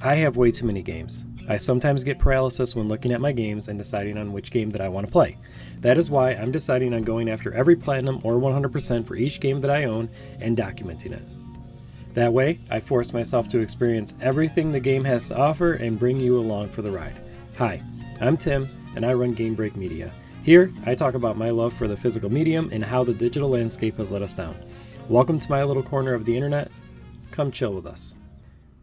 I have way too many games. I sometimes get paralysis when looking at my games and deciding on which game that I want to play. That is why I'm deciding on going after every platinum or 100% for each game that I own and documenting it. That way, I force myself to experience everything the game has to offer and bring you along for the ride. Hi, I'm Tim, and I run Game Break Media. Here, I talk about my love for the physical medium and how the digital landscape has let us down. Welcome to my little corner of the internet. Come chill with us.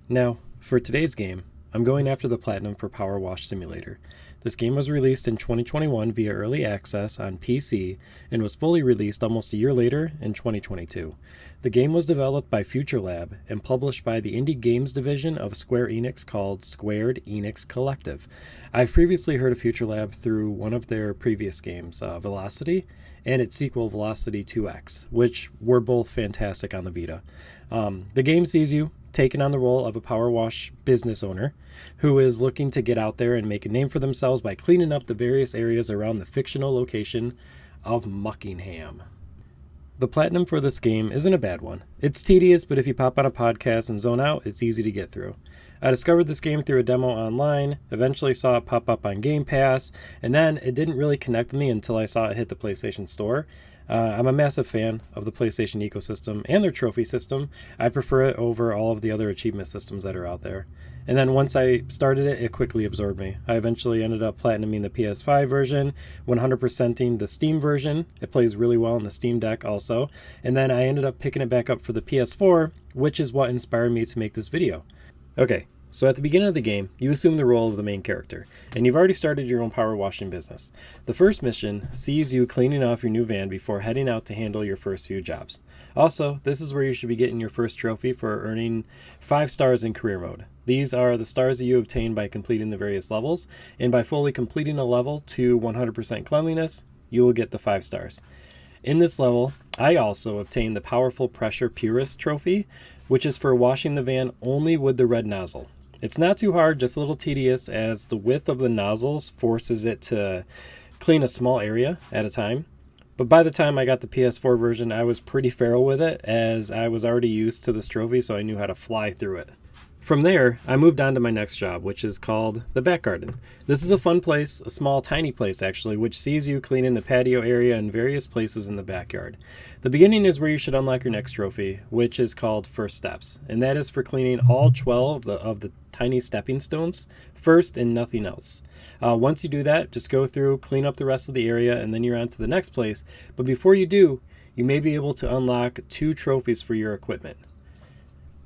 Now, for today's game, I'm going after the Platinum for PowerWash Simulator. This game was released in 2021 via Early Access on PC and was fully released almost a year later in 2022. The game was developed by Future Lab and published by the indie games division of Square Enix called Squared Enix Collective. I've previously heard of Future Lab through one of their previous games, Velocity, and its sequel Velocity 2X, which were both fantastic on the Vita. The game sees you taking on the role of a PowerWash business owner who is looking to get out there and make a name for themselves by cleaning up the various areas around the fictional location of Muckingham. The platinum for this game isn't a bad one. It's tedious, but if you pop on a podcast and zone out, it's easy to get through. I discovered this game through a demo online, eventually saw it pop up on Game Pass, and then it didn't really connect with me until I saw it hit the PlayStation Store. I'm a massive fan of the PlayStation ecosystem and their trophy system. I prefer it over all of the other achievement systems that are out there. And then once I started it, it quickly absorbed me. I eventually ended up platinuming the PS5 version, 100%ing the Steam version. It plays really well on the Steam Deck also. And then I ended up picking it back up for the PS4, which is what inspired me to make this video. Okay, so at the beginning of the game, you assume the role of the main character, and you've already started your own power washing business. The first mission sees you cleaning off your new van before heading out to handle your first few jobs. Also, this is where you should be getting your first trophy for earning 5 stars in career mode. These are the stars that you obtain by completing the various levels, and by fully completing a level to 100% cleanliness, you will get the 5 stars. In this level, I also obtained the Powerful Pressure Purist trophy, which is for washing the van only with the red nozzle. It's not too hard, just a little tedious, as the width of the nozzles forces it to clean a small area at a time. But by the time I got the PS4 version, I was pretty feral with it, as I was already used to this trophy, so I knew how to fly through it. From there, I moved on to my next job, which is called the Back Garden. This is a fun place, a small, tiny place actually, which sees you cleaning the patio area and various places in the backyard. The beginning is where you should unlock your next trophy, which is called First Steps, and that is for cleaning all 12 of the tiny stepping stones first and nothing else. Once you do that, just go through, clean up the rest of the area, and then you're on to the next place. But before you do, you may be able to unlock 2 trophies for your equipment.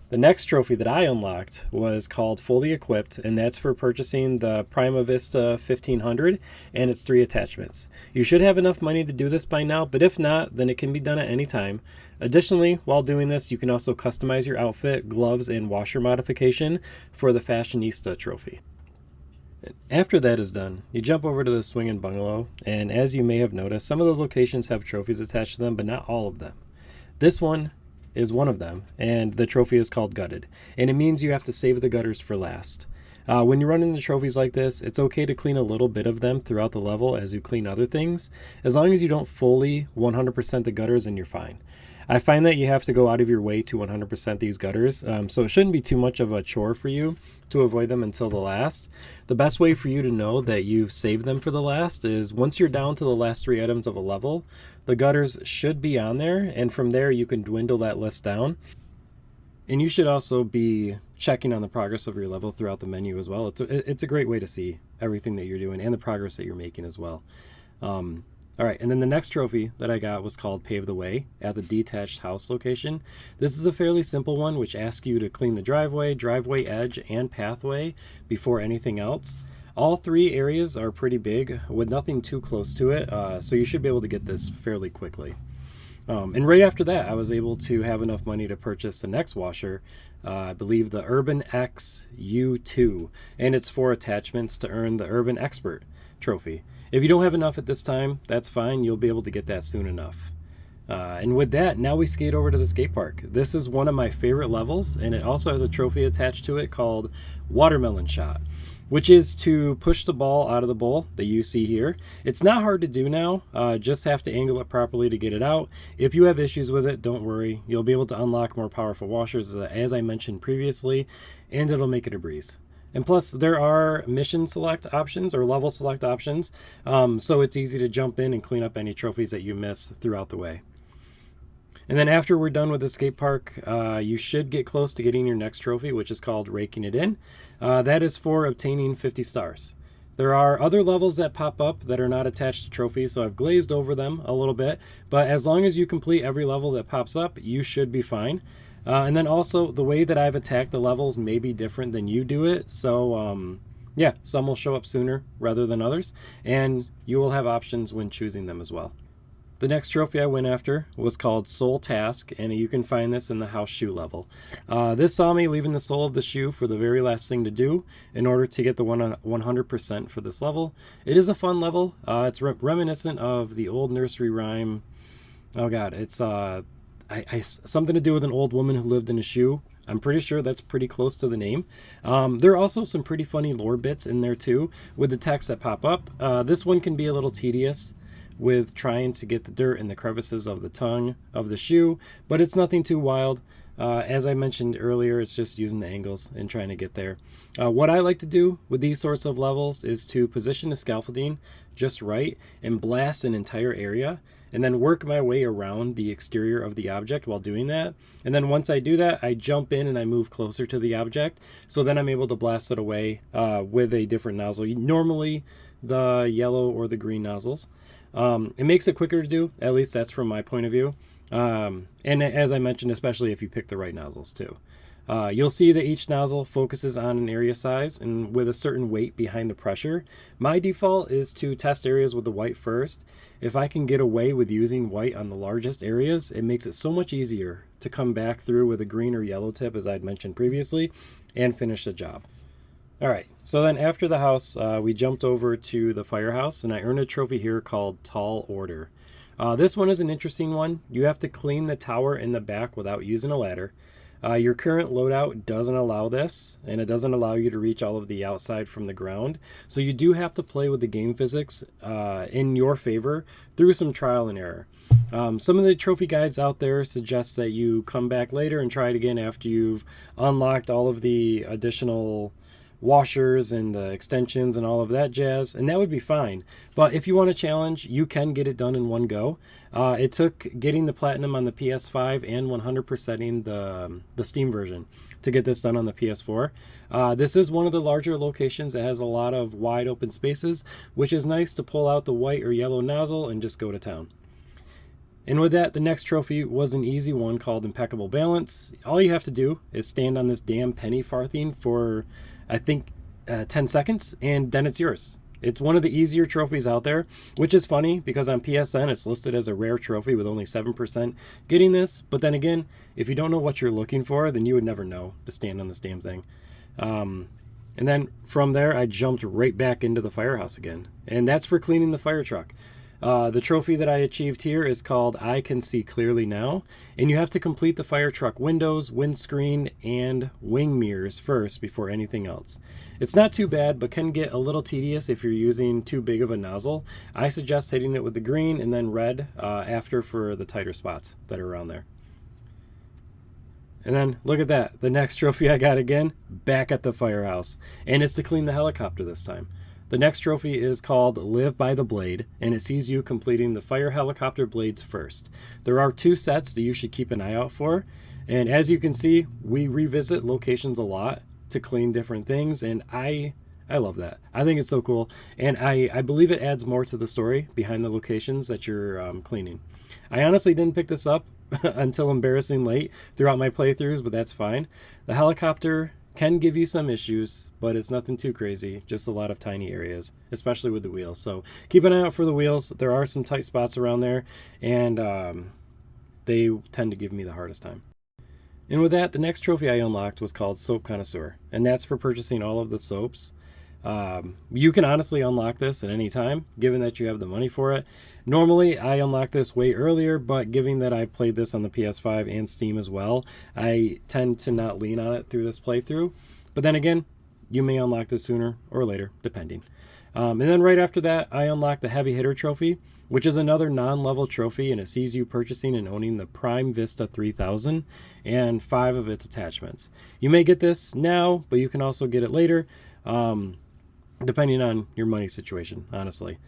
The next trophy that I unlocked was called Fully Equipped, and that's for purchasing the Prima Vista 1500 and its 3 attachments. You should have enough money to do this by now, but if not, then it can be done at any time. Additionally, while doing this, you can also customize your outfit, gloves, and washer modification for the Fashionista trophy. After that is done, you jump over to the Swingin' Bungalow, and as you may have noticed, some of the locations have trophies attached to them, but not all of them. This one is one of them, and the trophy is called Gutted, and it means you have to save the gutters for last. When you run into trophies like this, it's okay to clean a little bit of them throughout the level as you clean other things. As long as you don't fully 100% the gutters, then you're fine. I find that you have to go out of your way to 100% these gutters, so it shouldn't be too much of a chore for you to avoid them until the last. The best way for you to know that you've saved them for the last is once you're down to the last 3 items of a level, the gutters should be on there, and from there you can dwindle that list down. And you should also be checking on the progress of your level throughout the menu as well. It's a great way to see everything that you're doing and the progress that you're making as well. All right, and then the next trophy that I got was called Pave the Way at the Detached House location. This is a fairly simple one, which asks you to clean the driveway edge, and pathway before anything else. All 3 areas are pretty big with nothing too close to it, so you should be able to get this fairly quickly. And right after that, I was able to have enough money to purchase the next washer, I believe the Urban X U2, and it's 4 attachments to earn the Urban Expert trophy. If you don't have enough at this time, that's fine. You'll be able to get that soon enough. And with that, now we skate over to the skate park. This is one of my favorite levels, and it also has a trophy attached to it called Watermelon Shot, which is to push the ball out of the bowl that you see here. It's not hard to do now, just have to angle it properly to get it out. If you have issues with it, don't worry. You'll be able to unlock more powerful washers, as I mentioned previously, and it'll make it a breeze. And plus, there are mission select options or level select options, so it's easy to jump in and clean up any trophies that you miss throughout the way. And then after we're done with the skate park, you should get close to getting your next trophy, which is called Raking It In. That is for obtaining 50 stars. There are other levels that pop up that are not attached to trophies, so I've glazed over them a little bit. But as long as you complete every level that pops up, you should be fine. And then also, the way that I've attacked the levels may be different than you do it. So, yeah, some will show up sooner rather than others. And you will have options when choosing them as well. The next trophy I went after was called Soul Task, and you can find this in the house shoe level. This saw me leaving the sole of the shoe for the very last thing to do in order to get the 100% for this level. It is a fun level. It's reminiscent of the old nursery rhyme. Oh god, it's something to do with an old woman who lived in a shoe. I'm pretty sure that's pretty close to the name. There are also some pretty funny lore bits in there too with the text that pop up. This one can be a little tedious with trying to get the dirt in the crevices of the tongue of the shoe, but it's nothing too wild. As I mentioned earlier, it's just using the angles and trying to get there. What I like to do with these sorts of levels is to position the scaffolding just right and blast an entire area, and then work my way around the exterior of the object while doing that. And then once I do that, I jump in and I move closer to the object, so then I'm able to blast it away with a different nozzle, normally the yellow or the green nozzles. It makes it quicker to do, at least that's from my point of view. And as I mentioned, especially if you pick the right nozzles too. You'll see that each nozzle focuses on an area size and with a certain weight behind the pressure. My default is to test areas with the white first. If I can get away with using white on the largest areas, it makes it so much easier to come back through with a green or yellow tip, as I'd mentioned previously, and finish the job. All right, so then after the house, we jumped over to the firehouse, and I earned a trophy here called Tall Order. This one is an interesting one. You have to clean the tower in the back without using a ladder. Your current loadout doesn't allow this, and it doesn't allow you to reach all of the outside from the ground. So you do have to play with the game physics in your favor through some trial and error. Some of the trophy guides out there suggest that you come back later and try it again after you've unlocked all of the additional washers and the extensions and all of that jazz, and that would be fine. But if you want a challenge, you can get it done in one go. It took getting the platinum on the PS5 and 100%ing the Steam version to get this done on the PS4. This is one of the larger locations that has a lot of wide open spaces, which is nice to pull out the white or yellow nozzle and just go to town. And with that, the next trophy was an easy one called Impeccable Balance. All you have to do is stand on this damn penny farthing for, I think, 10 seconds, and then it's yours. It's one of the easier trophies out there, which is funny because on PSN it's listed as a rare trophy with only 7% getting this. But then again, if you don't know what you're looking for, then you would never know to stand on this damn thing. And then from there, I jumped right back into the firehouse again. And that's for cleaning the fire truck. The trophy that I achieved here is called I Can See Clearly Now, and you have to complete the fire truck windows, windscreen, and wing mirrors first before anything else. It's not too bad, but can get a little tedious if you're using too big of a nozzle. I suggest hitting it with the green and then red after for the tighter spots that are around there. And then look at that, the next trophy I got again, back at the firehouse, and it's to clean the helicopter this time. The next trophy is called Live by the Blade, and it sees you completing the fire helicopter blades first. There are 2 sets that you should keep an eye out for, and as you can see, we revisit locations a lot to clean different things, and I love that. I think it's so cool, and I believe it adds more to the story behind the locations that you're cleaning. I honestly didn't pick this up until embarrassing late throughout my playthroughs, but that's fine. The helicopter can give you some issues, but it's nothing too crazy, just a lot of tiny areas, especially with the wheels. So keep an eye out for the wheels. There are some tight spots around there, and they tend to give me the hardest time. And with that, the next trophy I unlocked was called Soap Connoisseur, and that's for purchasing all of the soaps. You can honestly unlock this at any time, given that you have the money for it. Normally, I unlock this way earlier, but given that I played this on the PS5 and Steam as well, I tend to not lean on it through this playthrough. But then again, you may unlock this sooner or later, depending. And then right after that, I unlocked the Heavy Hitter Trophy, which is another non-level trophy, and it sees you purchasing and owning the Prime Vista 3000 and 5 of its attachments. You may get this now, but you can also get it later, depending on your money situation, honestly.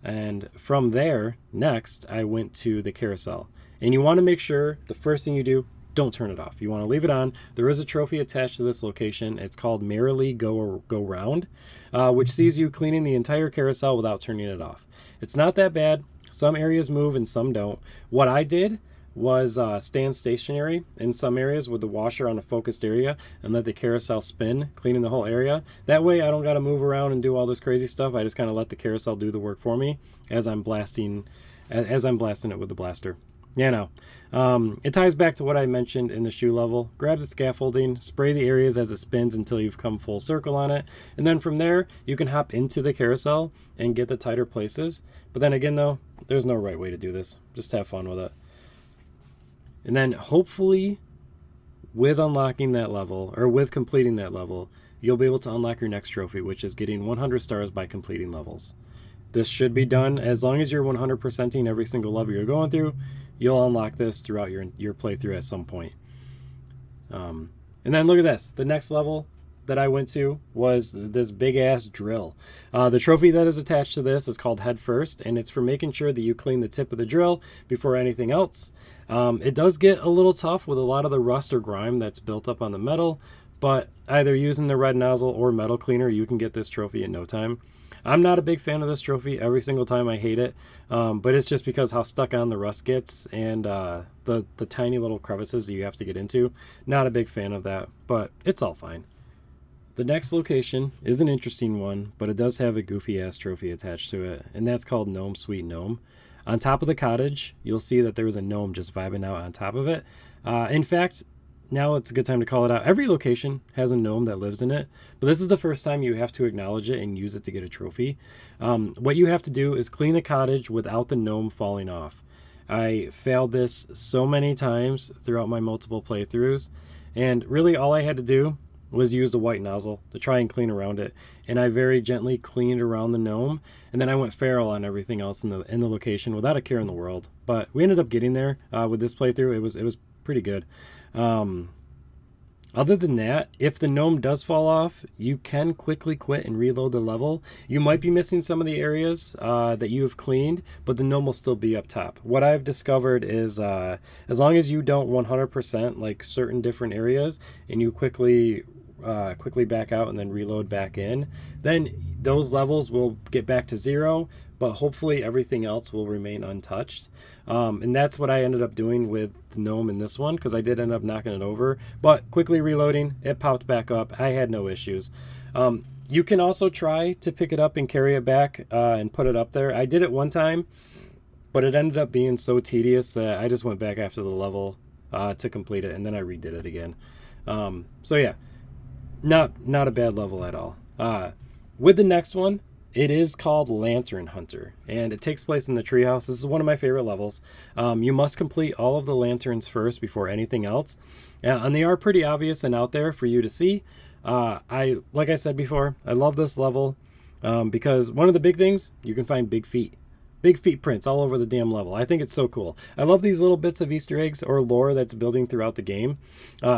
And from there, next, I went to the carousel. And you want to make sure the first thing you do, don't turn it off. You want to leave it on. There is a trophy attached to this location. It's called Merrily Go Round, which sees you cleaning the entire carousel without turning it off. It's not that bad. Some areas move and some don't. What I did was stand stationary in some areas with the washer on a focused area and let the carousel spin, cleaning the whole area. That way I don't got to move around and do all this crazy stuff. I just kind of let the carousel do the work for me as I'm blasting it with the blaster. Yeah, no. It ties back to what I mentioned in the shoe level. Grab the scaffolding, spray the areas as it spins until you've come full circle on it, and then from there you can hop into the carousel and get the tighter places. But then again though, there's no right way to do this. Just have fun with it. And then hopefully with unlocking that level, or with completing that level, you'll be able to unlock your next trophy, which is getting 100 stars by completing levels. This should be done as long as you're 100%ing every single level you're going through. You'll unlock this throughout your playthrough at some point. And then look at this. The next level that I went to was this big ass drill. The trophy that is attached to this is called Head First, and it's for making sure that you clean the tip of the drill before anything else. It does get a little tough with a lot of the rust or grime that's built up on the metal, but either using the red nozzle or metal cleaner, you can get this trophy in no time. I'm not a big fan of this trophy. Every single time I hate it, but it's just because how stuck on the rust gets and the tiny little crevices that you have to get into. Not a big fan of that, but it's all fine. The next location is an interesting one, but it does have a goofy ass trophy attached to it, and that's called Gnome Sweet Gnome. On top of the cottage, you'll see that there was a gnome just vibing out on top of it. In fact, now it's a good time to call it out. Every location has a gnome that lives in it, but this is the first time you have to acknowledge it and use it to get a trophy. What you have to do is clean the cottage without the gnome falling off. I failed this so many times throughout my multiple playthroughs, and really all I had to do was use the white nozzle to try and clean around it, and I very gently cleaned around the gnome, and then I went feral on everything else in the location without a care in the world. But we ended up getting there with this playthrough. It was pretty good. Other than that, if the gnome does fall off, you can quickly quit and reload the level. You might be missing some of the areas that you have cleaned, but the gnome will still be up top. What I've discovered is as long as you don't 100% like certain different areas and you quickly back out and then reload back in, then those levels will get back to 0, but hopefully everything else will remain untouched. And that's what I ended up doing with the gnome in this one, because I did end up knocking it over, but quickly reloading, it popped back up. I had no issues. You can also try to pick it up and carry it back and put it up there. I did it one time, but it ended up being so tedious that I just went back after the level to complete it, and then I redid it again. So yeah, not a bad level at all. With the next one, it is called Lantern Hunter, and it takes place in the treehouse. This is one of my favorite levels. You must complete all of the lanterns first before anything else, and they are pretty obvious and out there for you to see. Like I said before, I love this level because one of the big things, you can find big feet prints all over the damn level. I think it's so cool. I love these little bits of Easter eggs or lore that's building throughout the game.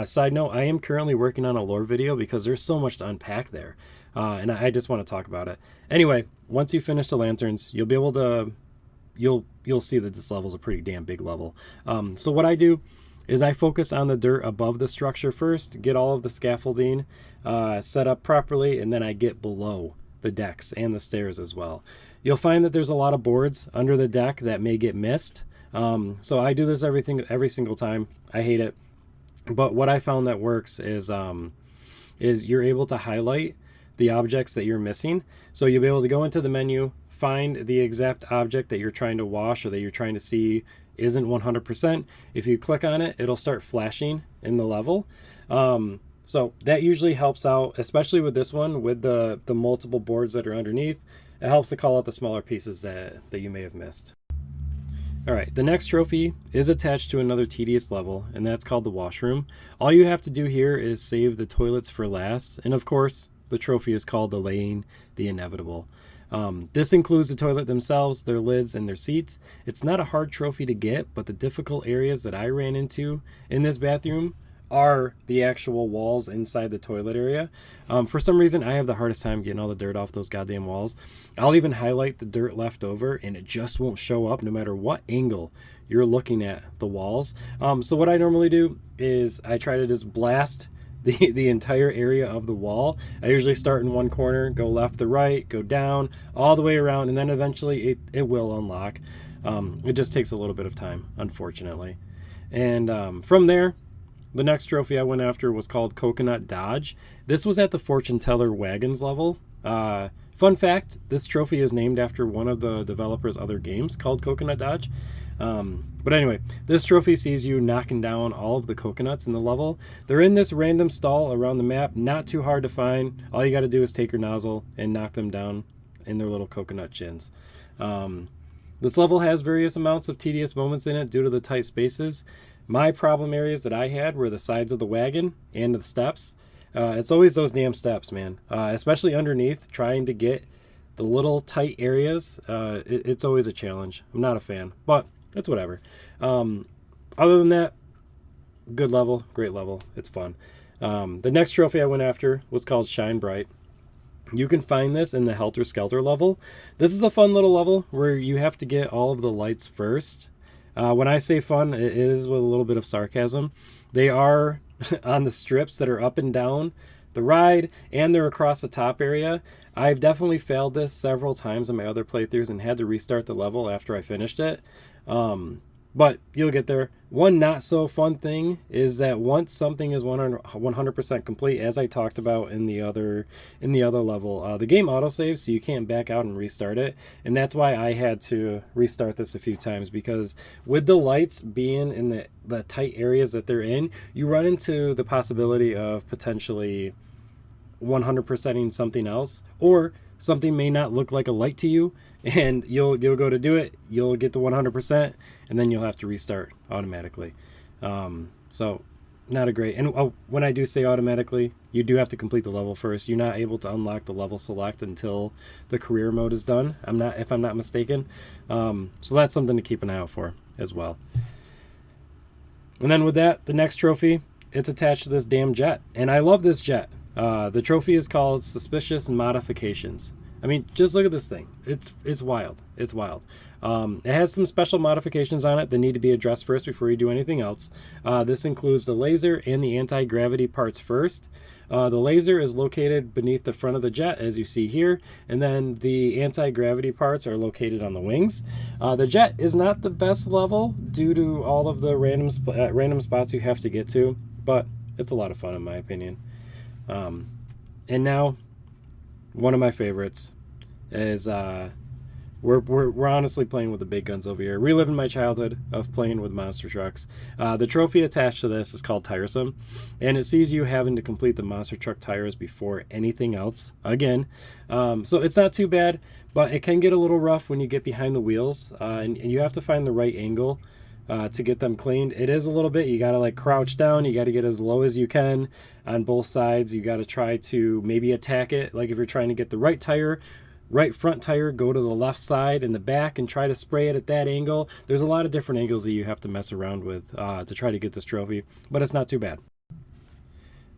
Side note, I am currently working on a lore video because there's so much to unpack there. And I just want to talk about it. Anyway, once you finish the lanterns, you'll be able to, you'll see that this level is a pretty damn big level. So what I do is I focus on the dirt above the structure first, get all of the scaffolding set up properly, and then I get below the decks and the stairs as well. You'll find that there's a lot of boards under the deck that may get missed. So I do this every single time. I hate it. But what I found that works is you're able to highlight the objects that you're missing. So you'll be able to go into the menu, find the exact object that you're trying to wash or that you're trying to see isn't 100%. If you click on it, it'll start flashing in the level. So that usually helps out, especially with this one, with the multiple boards that are underneath. It helps to call out the smaller pieces that you may have missed. All right, the next trophy is attached to another tedious level, and that's called the washroom. All you have to do here is save the toilets for last, and of course, the trophy is called Delaying the Inevitable. This includes the toilet themselves, their lids, and their seats. It's not a hard trophy to get, but the difficult areas that I ran into in this bathroom are the actual walls inside the toilet area. For some reason, I have the hardest time getting all the dirt off those goddamn walls. I'll even highlight the dirt left over, and it just won't show up no matter what angle you're looking at the walls. So what I normally do is I try to just blast the entire area of the wall. I usually start in one corner, go left to right, go down, all the way around, and then eventually it will unlock. It just takes a little bit of time, unfortunately. And from there, the next trophy I went after was called Coconut Dodge. This was at the Fortune Teller Wagons level. Fun fact, this trophy is named after one of the developers' other games called Coconut Dodge. But anyway, this trophy sees you knocking down all of the coconuts in the level. They're in this random stall around the map, not too hard to find. All you got to do is take your nozzle and knock them down in their little coconut chins. This level has various amounts of tedious moments in it due to the tight spaces. My problem areas that I had were the sides of the wagon and the steps. It's always those damn steps, man. Especially underneath, trying to get the little tight areas. It's always a challenge. I'm not a fan, but it's whatever. Other than that, good level, great level. It's fun. The next trophy I went after was called Shine Bright. You can find this in the Helter Skelter level. This is a fun little level where you have to get all of the lights first. When I say fun, it is with a little bit of sarcasm. They are on the strips that are up and down the ride, and they're across the top area. I've definitely failed this several times in my other playthroughs and had to restart the level after I finished it. But you'll get there. One not so fun thing is that once something is 100% complete, as I talked about in the other level, the game autosaves, so you can't back out and restart it. And that's why I had to restart this a few times, because with the lights being in the tight areas that they're in, you run into the possibility of potentially 100%ing something else, or something may not look like a light to you, and you'll go to do it, you'll get the 100%, and then you'll have to restart automatically. So not a great, and when I do say automatically, you do have to complete the level first. You're not able to unlock the level select until the career mode is done, if I'm not mistaken. So that's something to keep an eye out for as well. And then with that, the next trophy, it's attached to this damn jet, and I love this jet. The trophy is called Suspicious Modifications. I mean, just look at this thing. It's wild. It's wild. It has some special modifications on it that need to be addressed first before you do anything else. This includes the laser and the anti-gravity parts first. The laser is located beneath the front of the jet, as you see here, and then the anti-gravity parts are located on the wings. The jet is not the best level due to all of the random spots you have to get to, but it's a lot of fun in my opinion. And now, one of my favorites is we're honestly playing with the big guns over here, reliving my childhood of playing with monster trucks. The trophy attached to this is called Tiresome, and it sees you having to complete the monster truck tires before anything else again. So it's not too bad, but it can get a little rough when you get behind the wheels, and you have to find the right angle to get them cleaned. It is a little bit, you gotta like crouch down, you gotta get as low as you can on both sides. You gotta try to maybe attack it, like if you're trying to get the right front tire, go to the left side and the back and try to spray it at that angle. There's a lot of different angles that you have to mess around with to try to get this trophy, but it's not too bad.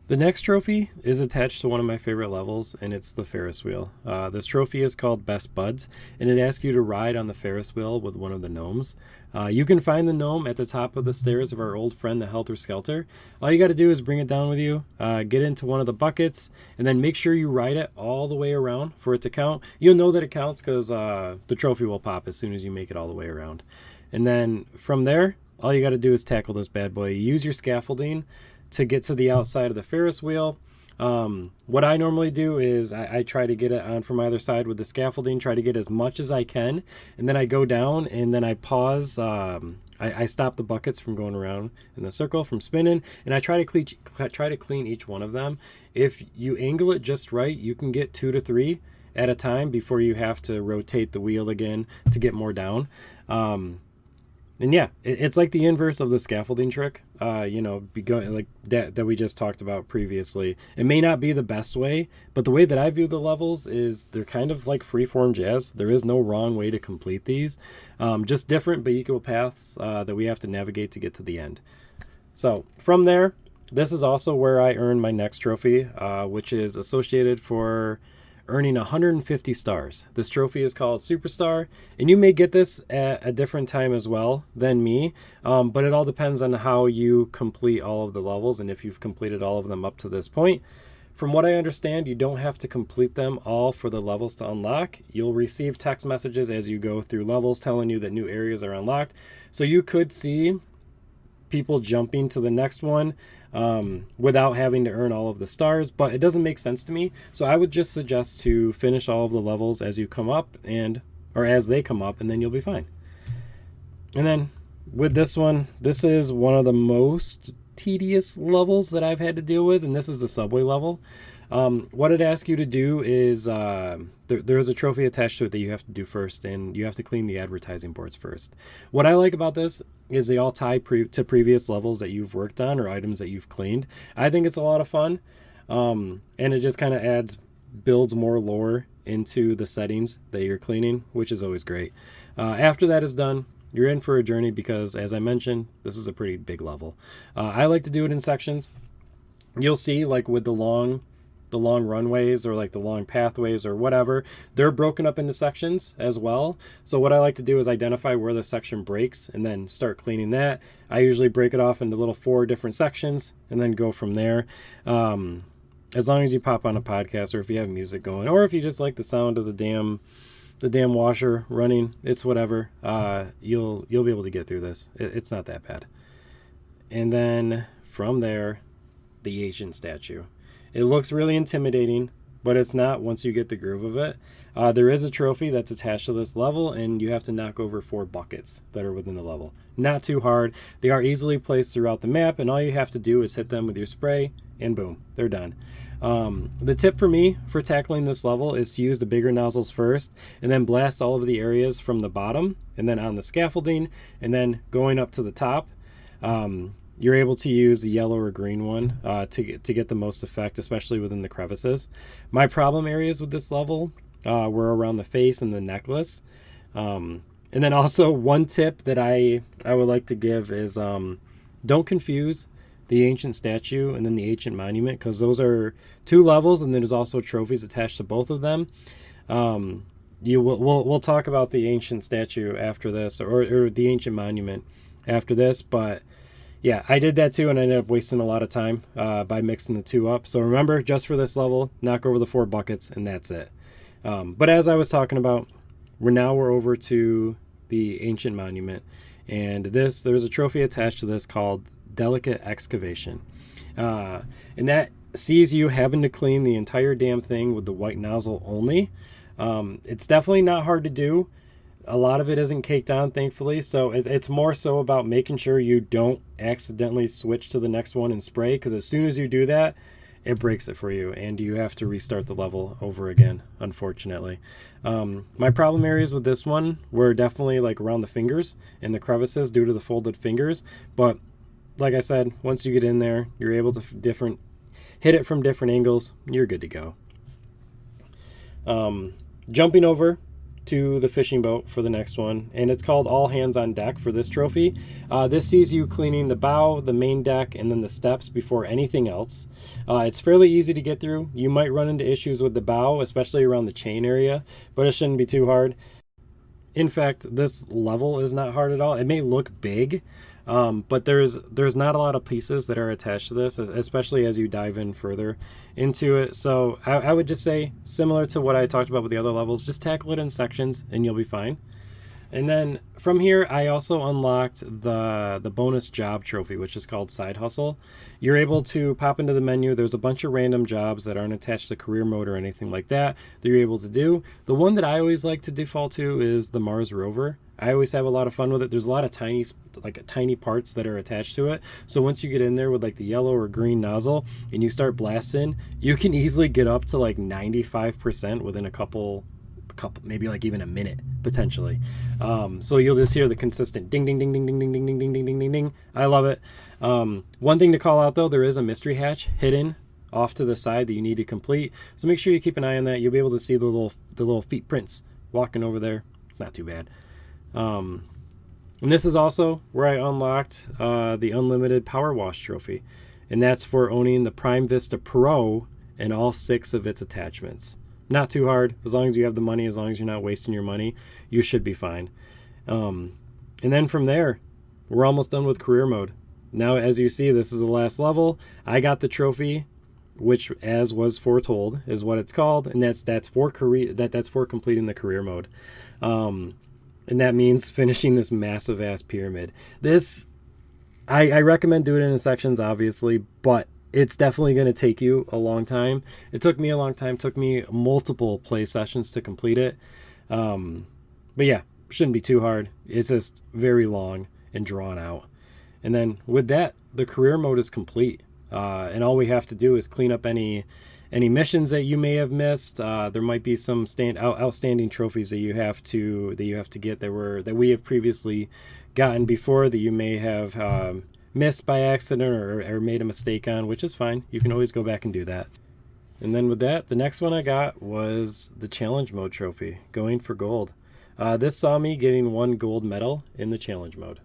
The next trophy is attached to one of my favorite levels, and it's the Ferris wheel. This trophy is called Best Buds, and it asks you to ride on the Ferris wheel with one of the gnomes. You can find the gnome at the top of the stairs of our old friend, the Helter Skelter. All you got to do is bring it down with you, get into one of the buckets, and then make sure you ride it all the way around for it to count. You'll know that it counts because the trophy will pop as soon as you make it all the way around. And then from there, all you got to do is tackle this bad boy. You use your scaffolding to get to the outside of the Ferris wheel. What I normally do is I try to get it on from either side with the scaffolding, try to get as much as I can, and then I go down and then I pause. I stop the buckets from going around in the circle, from spinning, and I try to clean each one of them. If you angle it just right, you can get 2 to 3 at a time before you have to rotate the wheel again to get more down. And yeah, it's like the inverse of the scaffolding trick, be going like that we just talked about previously. It may not be the best way, but the way that I view the levels is they're kind of like freeform jazz. There is no wrong way to complete these, just different but equal paths that we have to navigate to get to the end. So from there, this is also where I earn my next trophy, which is associated for earning 150 stars. This trophy is called Superstar, and you may get this at a different time as well than me, but it all depends on how you complete all of the levels and if you've completed all of them up to this point. From what I understand, you don't have to complete them all for the levels to unlock. You'll receive text messages as you go through levels telling you that new areas are unlocked. So you could see people jumping to the next one without having to earn all of the stars, but it doesn't make sense to me. So I would just suggest to finish all of the levels as you come up or as they come up, and then you'll be fine. And then with this one, this is one of the most tedious levels that I've had to deal with, and this is the subway level. What it asks you to do is there's a trophy attached to it that you have to do first, and you have to clean the advertising boards first. What I like about this is they all tie to previous levels that you've worked on or items that you've cleaned. I think it's a lot of fun, and it just kind of builds more lore into the settings that you're cleaning, which is always great. After that is done, you're in for a journey because, as I mentioned, this is a pretty big level. I like to do it in sections. You'll see, like with the long runways or like the long pathways or whatever, they're broken up into sections as well. So what I like to do is identify where the section breaks and then start cleaning that. I usually break it off into little 4 different sections and then go from there. As long as you pop on a podcast, or if you have music going, or if you just like the sound of the damn washer running, it's whatever. You'll be able to get through this. It's not that bad. And then from there, the ancient statue. It looks really intimidating, but it's not once you get the groove of it. There is a trophy that's attached to this level, and you have to knock over 4 buckets that are within the level. Not too hard. They are easily placed throughout the map, and all you have to do is hit them with your spray, and boom, they're done. The tip for me for tackling this level is to use the bigger nozzles first, and then blast all of the areas from the bottom, and then on the scaffolding, and then going up to the top. You're able to use the yellow or green one to get the most effect, especially within the crevices. My problem areas with this level were around the face and the necklace. And then also one tip that I would like to give is don't confuse the ancient statue and then the ancient monument, because those are 2 levels, and then there's also trophies attached to both of them. We'll talk about the ancient statue after this, or the ancient monument after this, but yeah, I did that too, and I ended up wasting a lot of time by mixing the 2 up. So remember, just for this level, knock over the 4 buckets, and that's it. But as I was talking about, we're over to the ancient monument, and there's a trophy attached to this called Delicate Excavation, and that sees you having to clean the entire damn thing with the white nozzle only. It's definitely not hard to do. A lot of it isn't caked on, thankfully, so it's more so about making sure you don't accidentally switch to the next one and spray, because as soon as you do that, it breaks it for you, and you have to restart the level over again, unfortunately. My problem areas with this one were definitely like around the fingers and the crevices due to the folded fingers, but like I said, once you get in there, you're able to hit it from different angles, you're good to go. Jumping over to the fishing boat for the next one, and it's called All Hands on Deck for this trophy. This sees you cleaning the bow, the main deck, and then the steps before anything else. It's fairly easy to get through. You might run into issues with the bow, especially around the chain area, but it shouldn't be too hard. In fact, this level is not hard at all. It may look big, but there's not a lot of pieces that are attached to this, especially as you dive in further into it. So I would just say, similar to what I talked about with the other levels, just tackle it in sections and you'll be fine. And then from here, I also unlocked the bonus job trophy, which is called Side Hustle. You're able to pop into the menu. There's a bunch of random jobs that aren't attached to career mode or anything like that you're able to do. The one that I always like to default to is the Mars rover. I always have a lot of fun with it. There's a lot of tiny parts that are attached to it. So once you get in there with like the yellow or green nozzle and you start blasting, you can easily get up to like 95% within a couple couple, maybe like even a minute potentially. So you'll just hear the consistent ding, ding, ding, ding, ding, ding, ding, ding, ding, ding, ding, ding, ding. I love it. One thing to call out though, there is a mystery hatch hidden off to the side that you need to complete. So make sure you keep an eye on that. You'll be able to see the little feet prints walking over there. It's not too bad. And this is also where I unlocked the unlimited PowerWash trophy. And that's for owning the Prime Vista Pro and all 6 of its attachments. Not too hard. As long as you have the money, as long as you're not wasting your money, you should be fine. And then from there, we're almost done with career mode. Now, as you see, this is the last level. I got the trophy, which, as was foretold, is what it's called, and that's for completing the career mode. And that means finishing this massive ass pyramid. This, I recommend doing it in sections, obviously, but it's definitely going to take you a long time. It took me a long time. It took me multiple play sessions to complete it. But yeah, shouldn't be too hard. It's just very long and drawn out. And then with that, the career mode is complete. And all we have to do is clean up any missions that you may have missed. There might be some outstanding trophies that you have to get that we have previously gotten before that you may have missed by accident or made a mistake on, which is fine. You can always go back and do that. And then with that, the next one I got was the challenge mode trophy, going for gold. This saw me getting 1 gold medal in the challenge mode.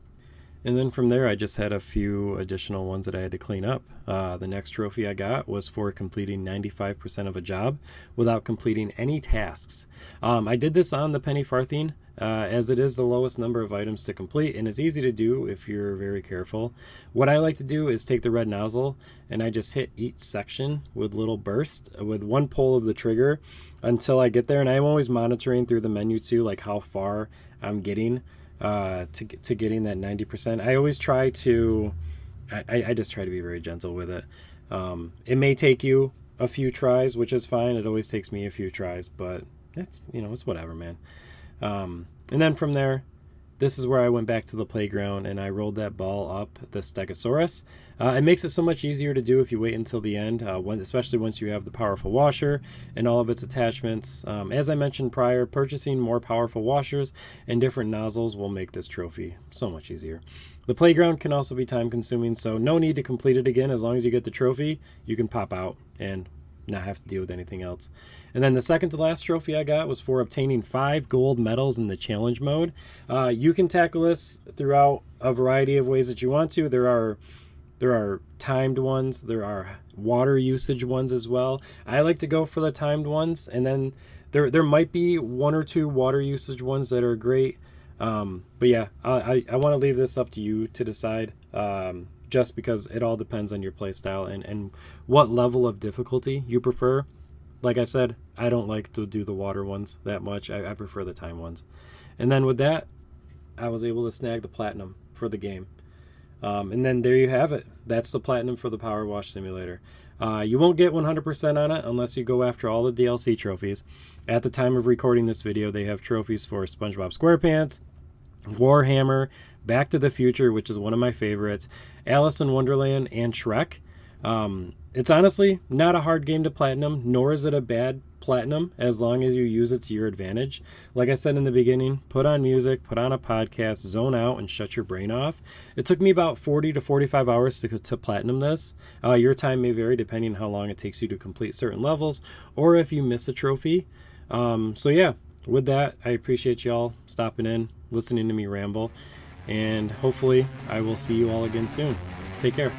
And then from there, I just had a few additional ones that I had to clean up. The next trophy I got was for completing 95% of a job without completing any tasks. I did this on the penny farthing, as it is the lowest number of items to complete, and it's easy to do if you're very careful. What I like to do is take the red nozzle, and I just hit each section with little bursts, with 1 pull of the trigger until I get there. And I'm always monitoring through the menu too, like how far I'm getting to getting that 90%. I always try to, I just try to be very gentle with it. It may take you a few tries, which is fine. It always takes me a few tries, but it's whatever, man. And then from there, this is where I went back to the playground and I rolled that ball up the Stegosaurus. It makes it so much easier to do if you wait until the end, especially once you have the powerful washer and all of its attachments. As I mentioned prior, purchasing more powerful washers and different nozzles will make this trophy so much easier. The playground can also be time consuming, so no need to complete it again. As long as you get the trophy, you can pop out and not have to deal with anything else. And then the second to last trophy I got was for obtaining 5 gold medals in the challenge mode. You can tackle this throughout a variety of ways that you want to. There are timed ones. There are water usage ones as well. I like to go for the timed ones, and then there might be 1 or 2 water usage ones that are great. But yeah, I want to leave this up to you to decide. Just because it all depends on your play style and what level of difficulty you prefer. Like I said, I don't like to do the water ones that much. I prefer the time ones. And then with that, I was able to snag the platinum for the game. And then there you have it. That's the platinum for the PowerWash Simulator. You won't get 100% on it unless you go after all the DLC trophies. At the time of recording this video, they have trophies for SpongeBob SquarePants, Warhammer, Back to the Future, which is one of my favorites, Alice in Wonderland, and Shrek. It's honestly not a hard game to platinum, nor is it a bad platinum as long as you use it to your advantage. Like I said in the beginning, put on music, put on a podcast, zone out, and shut your brain off. It took me about 40 to 45 hours to platinum this. Your time may vary depending on how long it takes you to complete certain levels or if you miss a trophy. So yeah, with that, I appreciate y'all stopping in, listening to me ramble, and hopefully I will see you all again soon. Take care.